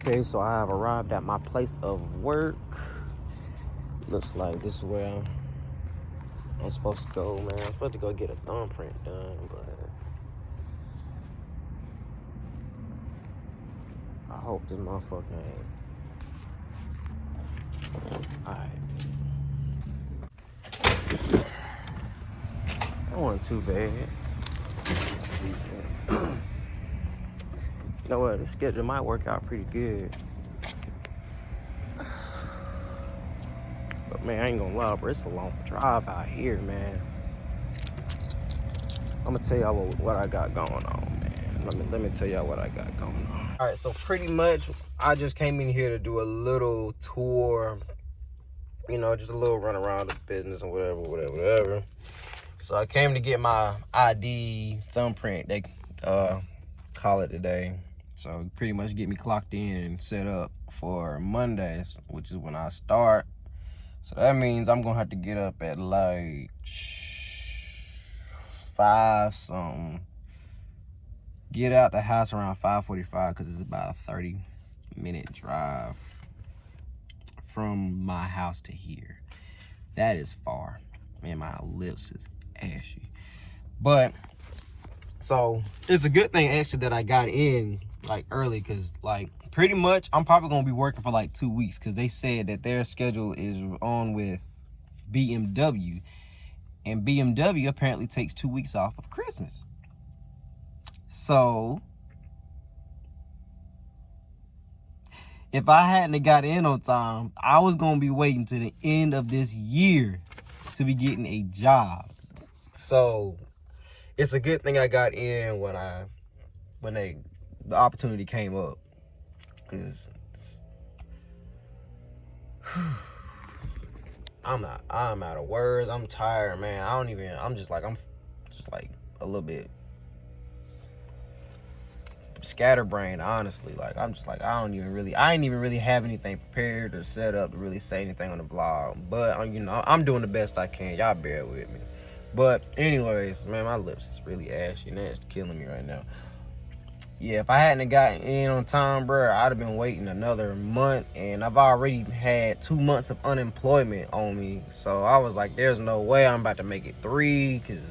Okay, so I have arrived at my place of work. Looks like this is where I'm supposed to go, man. I'm supposed to go get a thumbprint done, but I hope this motherfucker ain't. Alright. That wasn't too bad. You know what? The schedule might work out pretty good. But man, I ain't gonna lie, bro. It's a long drive out here, man. I'm gonna tell y'all what I got going on, man. Let me tell y'all what I got going on. All right, so pretty much I just came in here to do a little tour, you know, just a little run around the business and whatever. So I came to get my ID thumbprint, they call it today. So pretty much get me clocked in and set up for Mondays, which is when I start. So that means I'm gonna have to get up at like 5 something. Get out the house around 5:45 because it's about a 30-minute drive from my house to here. That is far. Man, my lips is ashy. But so it's a good thing actually that I got in like early, because like pretty much I'm probably gonna be working for like 2 weeks, because they said that their schedule is on with BMW, and BMW apparently takes 2 weeks off of Christmas. So if I hadn't got in on time, I was gonna be waiting to the end of this year to be getting a job. So it's a good thing I got in when the opportunity came up, because I'm out of words. I'm tired, man. I'm just like a little bit scatterbrained, honestly. Like I'm just like I ain't even really have anything prepared or set up to really say anything on the vlog. But you know, I'm doing the best I can. Y'all bear with me. But anyways, man, my lips is really ashy and that's killing me right now. Yeah, if I hadn't gotten in on time, bro, I'd have been waiting another month, and I've already had 2 months of unemployment on me. So I was like, there's no way I'm about to make it 3, because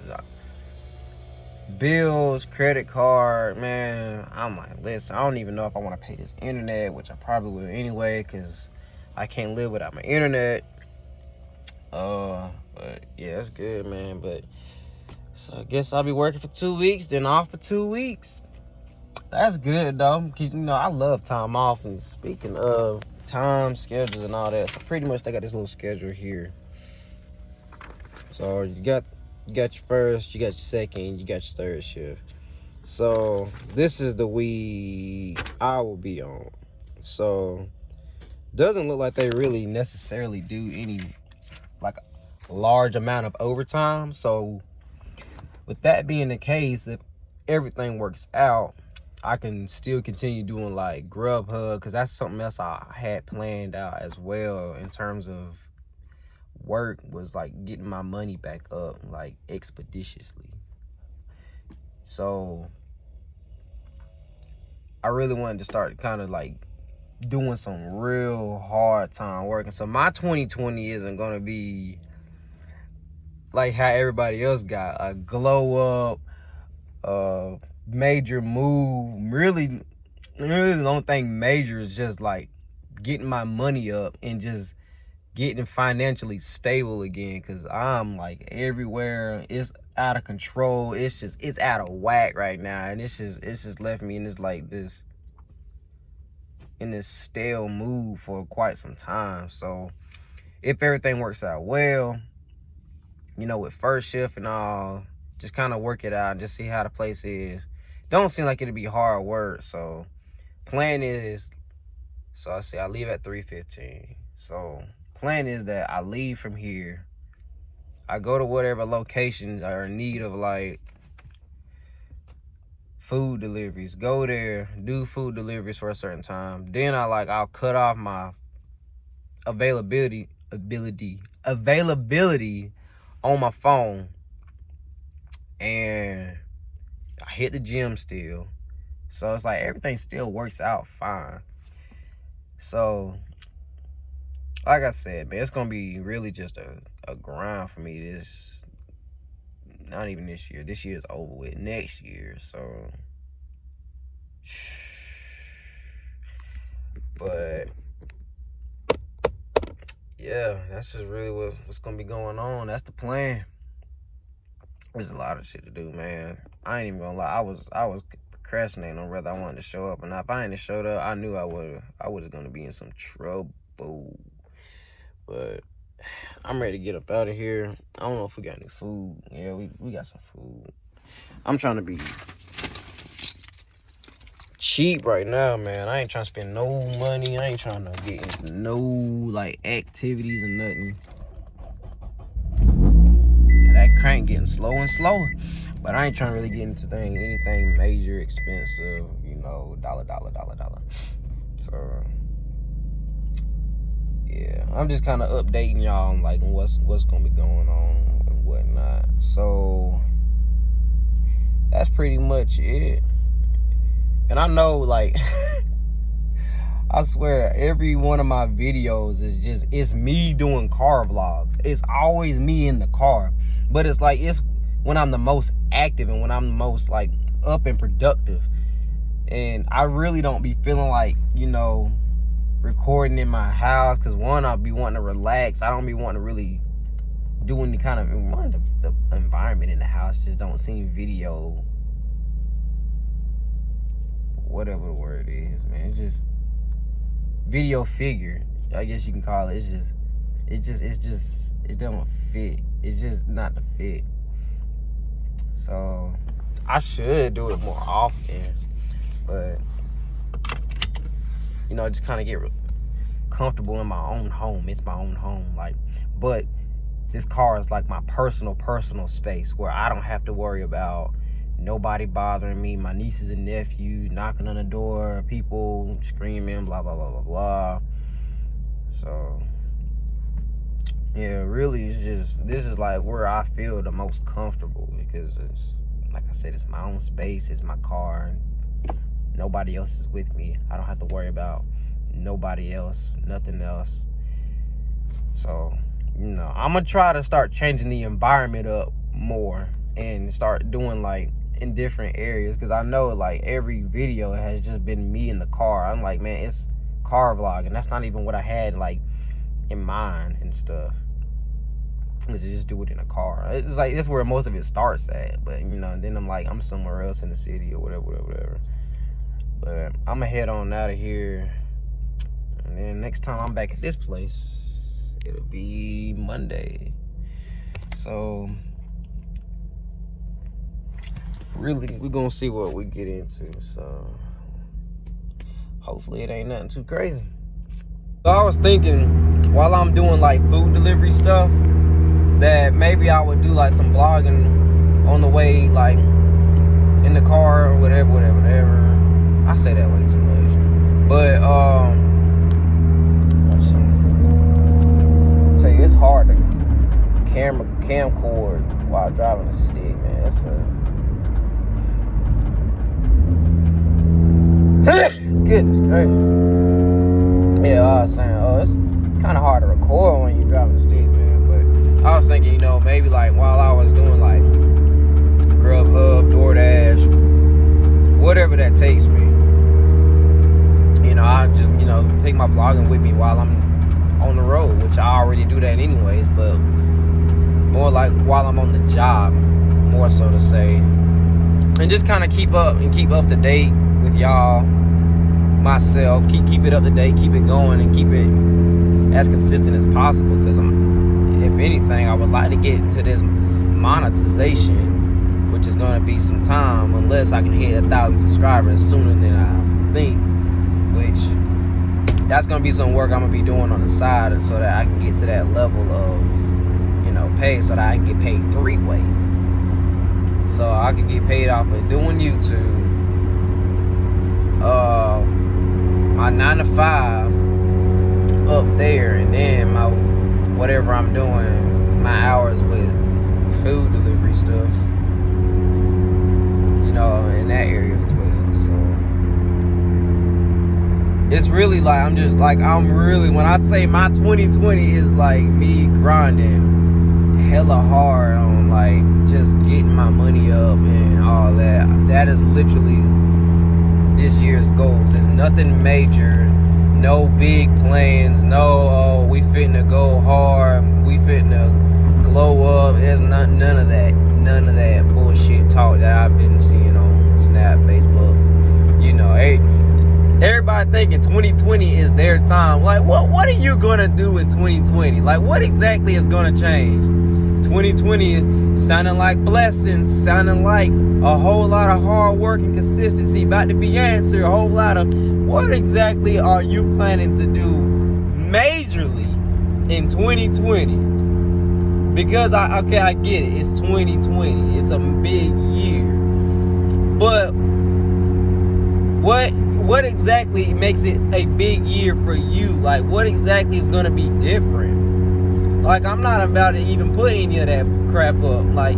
bills, credit card, man. I'm like, listen, I don't even know if I want to pay this internet, which I probably will anyway, because I can't live without my internet. But yeah, it's good, man. But so I guess I'll be working for 2 weeks, then off for 2 weeks. That's good though, because you know I love time off. And speaking of time schedules and all that, so pretty much they got this little schedule here. So you got your first, you got your second, you got your third shift. So this is the week I will be on. So doesn't look like they really necessarily do any like large amount of overtime. So with that being the case, if everything works out, I can still continue doing like Grubhub, because that's something else I had planned out as well in terms of work, was like getting my money back up like expeditiously. So I really wanted to start kind of like doing some real hard time working. So my 2020 isn't gonna be like how everybody else got a glow up, major move. Really don't think major is just like getting my money up and just getting financially stable again, because I'm like everywhere. It's out of control. It's out of whack right now, and it's just left me in this stale mood for quite some time. So if everything works out well, you know, with first shift and all, just kind of work it out and just see how the place is. Don't seem like it'll be hard work. So plan is, so I say I leave at 3:15. So plan is that I leave from here, I go to whatever locations are in need of like food deliveries, go there, do food deliveries for a certain time. Then I'll cut off my availability on my phone, and I hit the gym still. So it's like everything still works out fine. So, like I said, man, it's gonna be really just a grind for me this, not even this year. This year's over with. Next year, so. But yeah, that's just really what's gonna be going on. That's the plan. There's a lot of shit to do, man. I ain't even gonna lie. I was procrastinating on whether I wanted to show up or not. If I hadn't showed up, I knew I was gonna be in some trouble. But I'm ready to get up out of here. I don't know if we got any food. Yeah, we got some food. I'm trying to be cheap right now, man. I ain't trying to spend no money. I ain't trying to get into no like activities or nothing. And that crank getting slower and slower. But I ain't trying to really get into anything major, expensive, you know, dollar. So yeah, I'm just kind of updating y'all on like what's gonna be going on and whatnot. So that's pretty much it. And I know, like, I swear, every one of my videos is it's me doing car vlogs. It's always me in the car. But it's like, it's when I'm the most active and when I'm the most, like, up and productive. And I really don't be feeling like, you know, recording in my house. Because, one, I'll be wanting to relax. I don't be wanting to really do any kind of, the environment in the house just don't seem video, whatever the word is, man. It's just video figure, I guess you can call it. It don't fit. It's just not the fit. So I should do it more often, but you know, just kind of get comfortable in my own home. It's my own home, like, but this car is like my personal space where I don't have to worry about nobody bothering me, my nieces and nephews knocking on the door, people screaming, blah, blah, blah, blah, blah. So, yeah, really, it's just, this is like where I feel the most comfortable because it's, like I said, it's my own space, it's my car, and nobody else is with me. I don't have to worry about nobody else, nothing else. So, you know, I'm gonna try to start changing the environment up more and start doing like in different areas, because I know like every video has just been me in the car. I'm like, man, it's car vlog, and that's not even what I had like in mind and stuff. Is just do it in a car. It's like that's where most of it starts at, but you know, then I'm like, I'm somewhere else in the city or whatever. But I'm gonna head on out of here, and then next time I'm back at this place, it'll be Monday. So really, we're gonna see what we get into. So hopefully it ain't nothing too crazy. So I was thinking while I'm doing like food delivery stuff that maybe I would do like some vlogging on the way, like in the car or whatever. I say that way too much. But I tell you, it's hard to camcord while driving a stick, man. It's goodness gracious. Yeah, I was saying, it's kind of hard to record when you're driving a stick, man. But I was thinking, you know, maybe like while I was doing like Grubhub, DoorDash, whatever that takes me, you know, I just, you know, take my vlogging with me while I'm on the road, which I already do that anyways, but more like while I'm on the job, more so to say, and just kind of keep up to date with y'all, myself, keep it up to date, keep it going, and keep it as consistent as possible, because if anything, I would like to get into this monetization, which is going to be some time, unless I can hit 1,000 subscribers sooner than I think, which that's going to be some work I'm going to be doing on the side so that I can get to that level of, you know, pay, so that I can get paid 3-way. So I can get paid off of doing YouTube, my 9 to 5 up there, and then my whatever I'm doing, my hours with food delivery stuff, you know, in that area as well. So it's really like I'm really, when I say my 2020 is like me grinding hella hard on like just getting my money up and all that. That is literally this year's goals. It's nothing major, no big plans, no we fitting to go hard, we fitting to glow up. There's none of that bullshit talk that I've been seeing on Snap, Facebook. You know, everybody thinking 2020 is their time. Like, what are you gonna do in 2020? Like, what exactly is gonna change? 2020 is sounding like blessings, sounding like a whole lot of hard work and consistency about to be answered. A whole lot of, what exactly are you planning to do majorly in 2020? Because I get it. It's 2020. It's a big year. But what exactly makes it a big year for you? Like, what exactly is gonna be different? Like, I'm not about to even put any of that crap up. Like,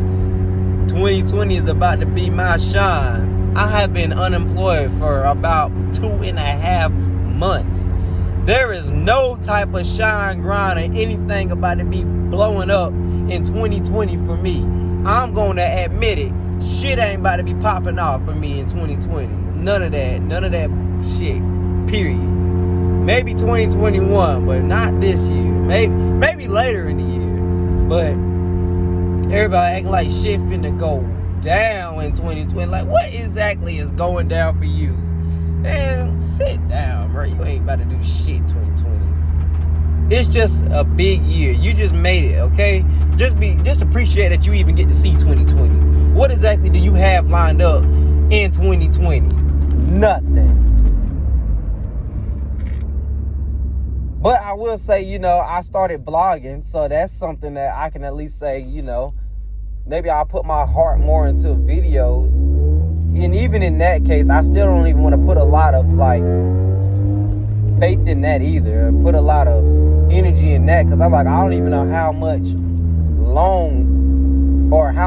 2020 is about to be my shine. I have been unemployed for about 2.5 months. There is no type of shine, grind, or anything about to be blowing up in 2020 for me. I'm gonna admit it. Shit ain't about to be popping off for me in 2020. None of that shit. Period. Maybe 2021, but not this year. Maybe later in the year. But everybody acting like shit finna go down in 2020. Like, what exactly is going down for you? Man, sit down, bro. You ain't about to do shit 2020. It's just a big year. You just made it, okay? Just appreciate that you even get to see 2020. What exactly do you have lined up in 2020? Nothing. But I will say, you know, I started vlogging, so that's something that I can at least say, you know, maybe I'll put my heart more into videos. And even in that case, I still don't even want to put a lot of, like, faith in that either. Put a lot of energy in that, because I'm like, I don't even know how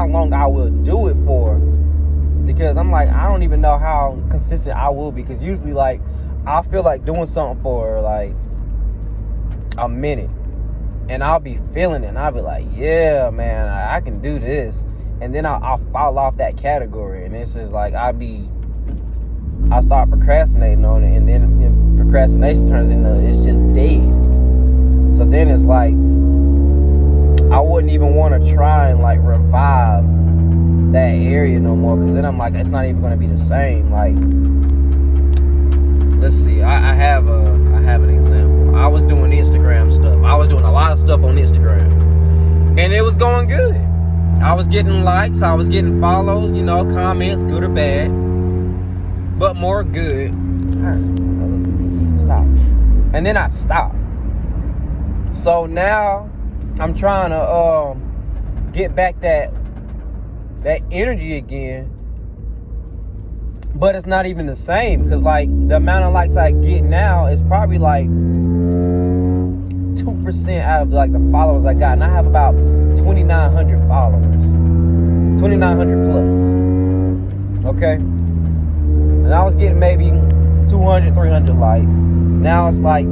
long I will do it for. Because I'm like, I don't even know how consistent I will be. Because usually, like, I feel like doing something for, like, a minute. And I'll be feeling it. And I'll be like, yeah, man, I can do this. And then I'll fall off that category. And it's just like, I'll start procrastinating on it. And then procrastination turns into, it's just dead. So then it's like, I wouldn't even want to try and, like, revive that area no more, because then I'm like, it's not even going to be the same. Like, let's see, I have an example. I was doing Instagram stuff. I was doing a lot of stuff on Instagram, and it was going good. I was getting likes, I was getting follows, you know, comments, good or bad, but more good. Stop. And then I stopped. So now I'm trying to get back that energy again, but it's not even the same, because, like, the amount of likes I get now is probably like 2% out of, like, the followers I got, and I have about 2,900 followers, 2,900 plus. Okay, and I was getting maybe 200, 300 likes. Now it's like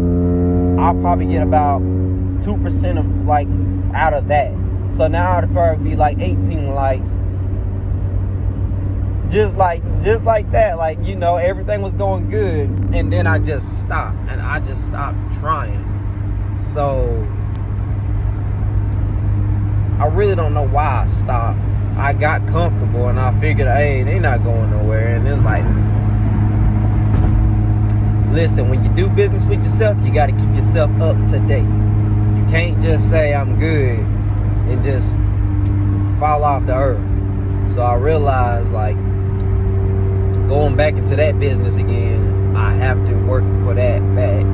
I'll probably get about 2% of, like, out of that. So now it'll probably be like 18 likes. Just like that. Like, you know, everything was going good, and then I just stopped, and I just stopped trying. So I really don't know why I stopped. I got comfortable, and I figured, hey, they not going nowhere. And it's like, listen, when you do business with yourself, you got to keep yourself up to date. You can't just say I'm good and just fall off the earth. So I realized, like, going back into that business again, I have to work for that back,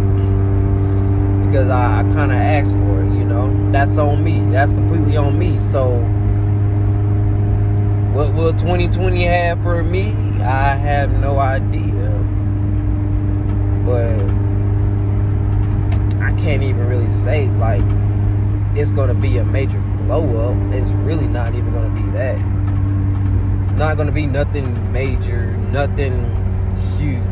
because I kind of asked for it, you know. That's on me. That's completely on me. So what will 2020 have for me? I have no idea. But I can't even really say, like, it's going to be a major glow up. It's really not even going to be that. It's not going to be nothing major, nothing huge.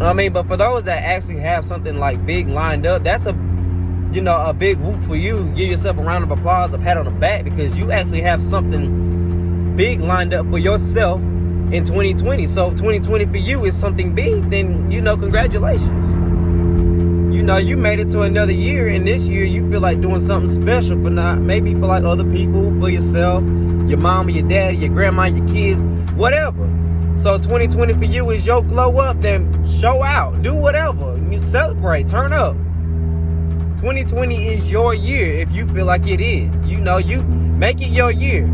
I mean, but for those that actually have something like big lined up, that's a big whoop for you. Give yourself a round of applause, a pat on the back, because you actually have something big lined up for yourself in 2020. So if 2020 for you is something big, then congratulations. You made it to another year, and this year you feel like doing something special for maybe for like other people, for yourself, your mom, your dad, your grandma, your kids, whatever. So 2020 for you is your glow up. Then show out, do whatever, you celebrate, turn up. 2020 is your year if you feel like it is. You make it your year.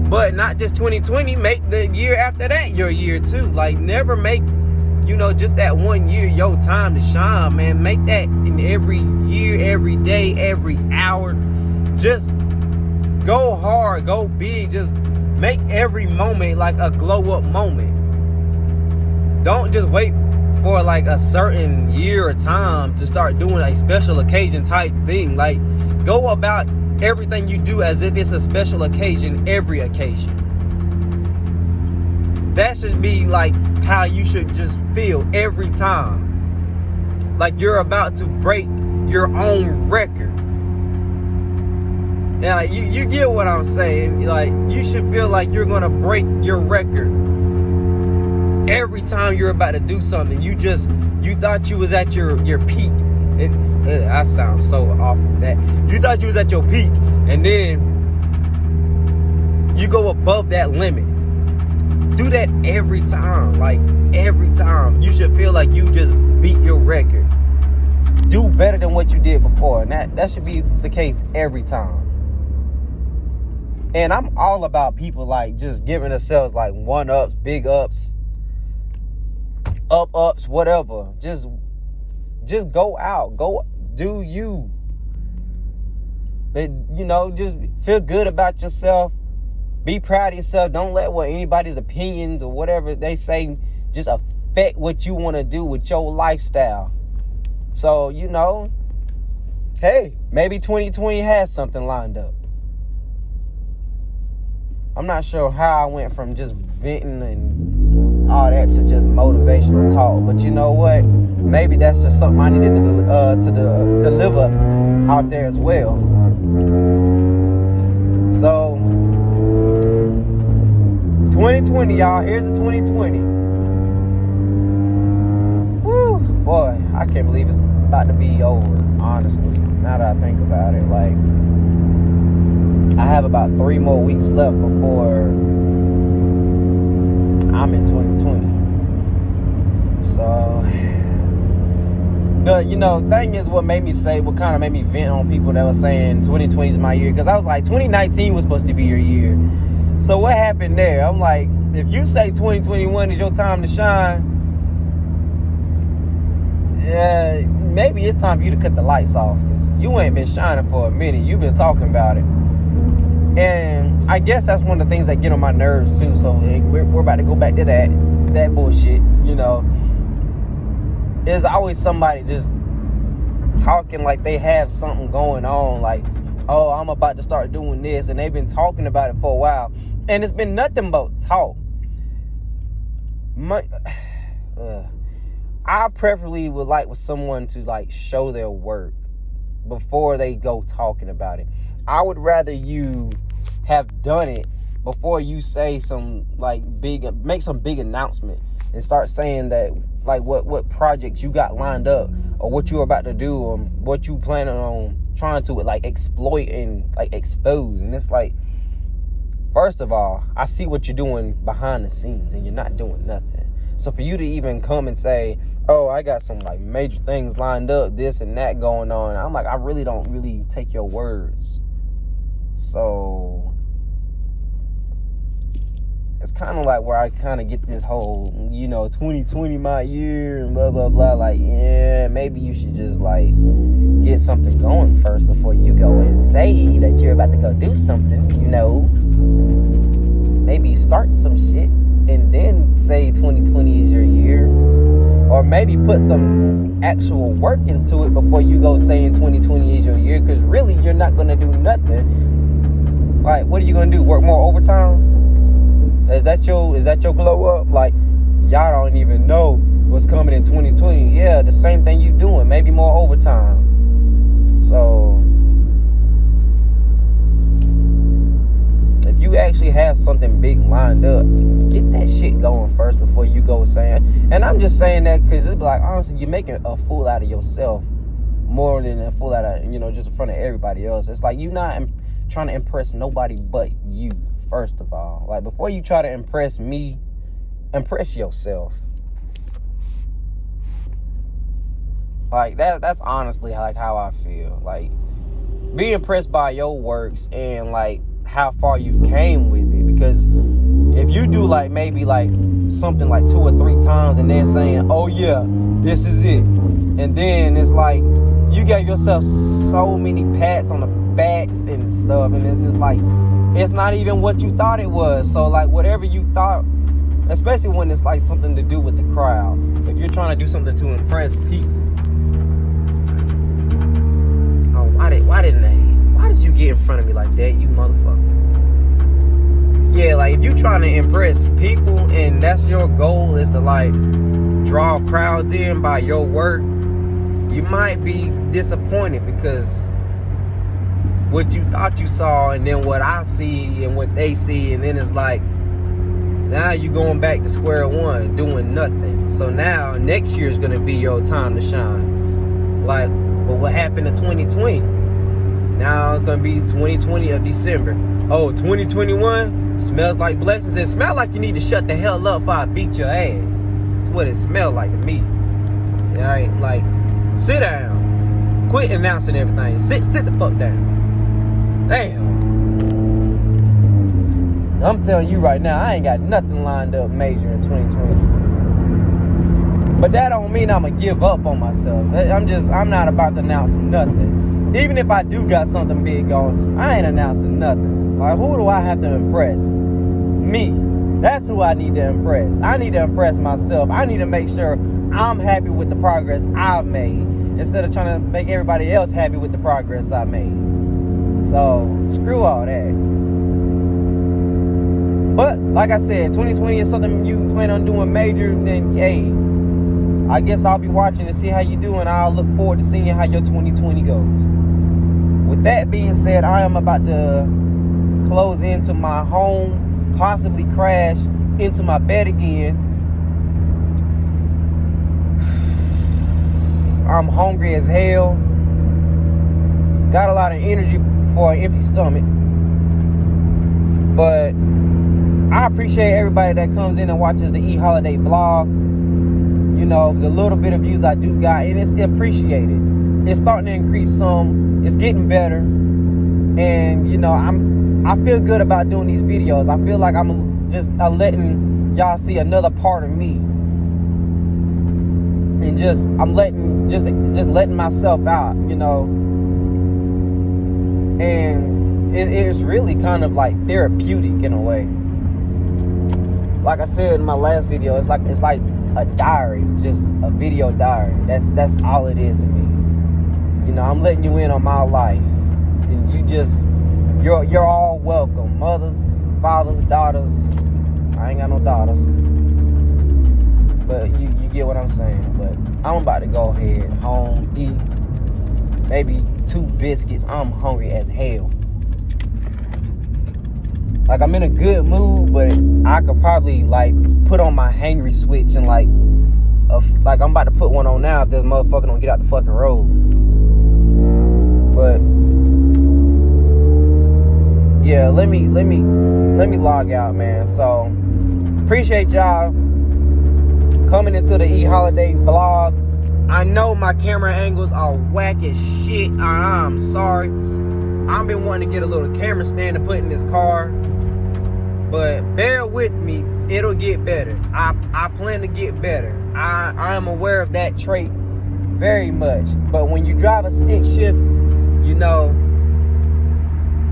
But not just 2020, make the year after that your year too. Like, never make, just that 1 year your time to shine, man. Make that in every year, every day, every hour. Just go hard, go big. Just make every moment like a glow up moment. Don't just wait for like a certain year or time to start doing a special occasion type thing. Like, go about everything you do as if it's a special occasion, every occasion. That should be like how you should just feel every time. Like you're about to break your own record. Now, you get what I'm saying. Like, you should feel like you're gonna break your record every time you're about to do something. You thought you was at your peak. I sound so off with that. You thought you was at your peak, and then you go above that limit. Do that every time. Like, every time. You should feel like you just beat your record. Do better than what you did before. And that should be the case every time. And I'm all about people like just giving themselves like one-ups, big ups, ups, whatever. Just go out. Go do you. But, just feel good about yourself. Be proud of yourself. Don't let what anybody's opinions or whatever they say just affect what you want to do with your lifestyle. So, hey, maybe 2020 has something lined up. I'm not sure how I went from just venting and all that to just motivational talk. But you know what? Maybe that's just something I needed to deliver out there as well. So, 2020, y'all. Here's the 2020. Woo, boy, I can't believe it's about to be over, honestly. Now that I think about it, like, I have about 3 more weeks left before I'm in 2020. So, but thing is, what kind of made me vent on people that were saying 2020 is my year, because I was like, 2019 was supposed to be your year. So what happened there? I'm like, if you say 2021 is your time to shine, maybe it's time for you to cut the lights off, because you ain't been shining for a minute. You've been talking about it. And I guess that's one of the things that get on my nerves too. So we're about to go back to that bullshit. There's always somebody just talking like they have something going on, like, oh, I'm about to start doing this, and they've been talking about it for a while, and it's been nothing but talk. I preferably would like with someone to like show their work before they go talking about it. I would rather you have done it before you say some like make some big announcement and start saying that like what projects you got lined up, or what you're about to do, or what you planning on trying to like exploit and like expose. And it's like, first of all, I see what you're doing behind the scenes, and you're not doing nothing. So for you to even come and say, oh, I got some like major things lined up, this and that going on, I'm like, I really don't really take your words. So it's kind of like where I kind of get this whole, 2020 my year and blah, blah, blah. Like, yeah, maybe you should just like get something going first before you go and say that you're about to go do something, Maybe start some shit and then say 2020 is your year. Or maybe put some actual work into it before you go saying 2020 is your year. Because really, you're not going to do nothing. Like, what are you going to do? Work more overtime? Is that your glow up? Like, y'all don't even know what's coming in 2020. Yeah, the same thing you doing, maybe more overtime. So if you actually have something big lined up, get that shit going first before you go saying. And I'm just saying that because it's like, honestly, you're making a fool out of yourself more than a fool out of, just in front of everybody else. It's like you're not trying to impress nobody but you, first of all. Like, before you try to impress me, impress yourself. Like, that's honestly like how I feel. Like, be impressed by your works and like how far you've came with it. Because if you do like maybe like something like 2 or 3 times and then saying, oh yeah, this is it, and then it's like you gave yourself so many pats on the backs and stuff, and it's like it's not even what you thought it was. So like whatever you thought, especially when it's like something to do with the crowd, if you're trying to do something to impress people, oh, why did you get in front of me like that, you motherfucker? Yeah, like if you trying to impress people and that's your goal, is to like draw crowds in by your work, you might be disappointed, because what you thought you saw and then what I see and what they see, and then it's like now you going back to square one doing nothing. So now next year is gonna be your time to shine. Like, but what happened in 2020? Now it's gonna be 2020 of December. Oh, 2021 smells like blessings. It smells like you need to shut the hell up before I beat your ass. That's what it smells like to me. Alright, like, sit down. Quit announcing everything. Sit the fuck down. Damn. I'm telling you right now, I ain't got nothing lined up major in 2020. But that don't mean I'ma give up on myself. I'm not about to announce nothing. Even if I do got something big going, I ain't announcing nothing. Like, who do I have to impress? Me. That's who I need to impress. I need to impress myself. I need to make sure I'm happy with the progress I've made, instead of trying to make everybody else happy with the progress I made. So, screw all that. But, like I said, 2020 is something you plan on doing major, then, hey, I guess I'll be watching to see how you do, and I'll look forward to seeing how your 2020 goes. With that being said, I am about to close into my home, possibly crash into my bed again. I'm hungry as hell. Got a lot of energy for an empty stomach. But I appreciate everybody that comes in and watches the E-Holiday vlog. The little bit of views I do got, and it's appreciated. It's starting to increase some. It's getting better. And, I feel good about doing these videos. I feel like I'm just letting y'all see another part of me. And I'm letting myself out, And it's really kind of like therapeutic in a way. Like I said in my last video, it's like a diary, just a video diary. That's all it is to me. I'm letting you in on my life, and you're all welcome. Mothers, fathers, daughters. I ain't got no daughters, but you get what I'm saying. But I'm about to go ahead home, eat maybe 2 biscuits. I'm hungry as hell. Like, I'm in a good mood, but I could probably like put on my hangry switch and like I'm about to put one on now if this motherfucker don't get out the fucking road. But yeah, let me log out, man. So appreciate y'all coming into the E-Holiday vlog. I know my camera angles are whack as shit. I'm sorry. I've been wanting to get a little camera stand to put in this car, but bear with me, it'll get better. I plan to get better. I am aware of that trait very much. But when you drive a stick shift,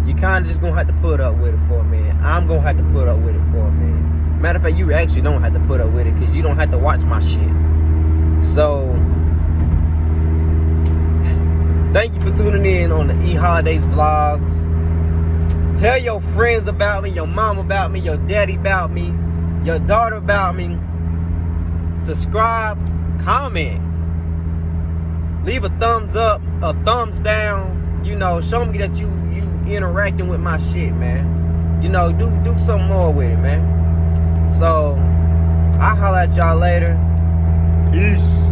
you kind of just gonna have to put up with it for a minute. I'm gonna have to put up with it for a minute. Matter of fact, you actually don't have to put up with it, because you don't have to watch my shit. So thank you for tuning in on the E-Holidays vlogs. Tell your friends about me, your mom about me, your daddy about me, your daughter about me. subscribe, comment, leave a thumbs up, a thumbs down. You know, show me that you interacting with my shit, man. You know, do some more with it, man. So I'll holler at y'all later. Peace.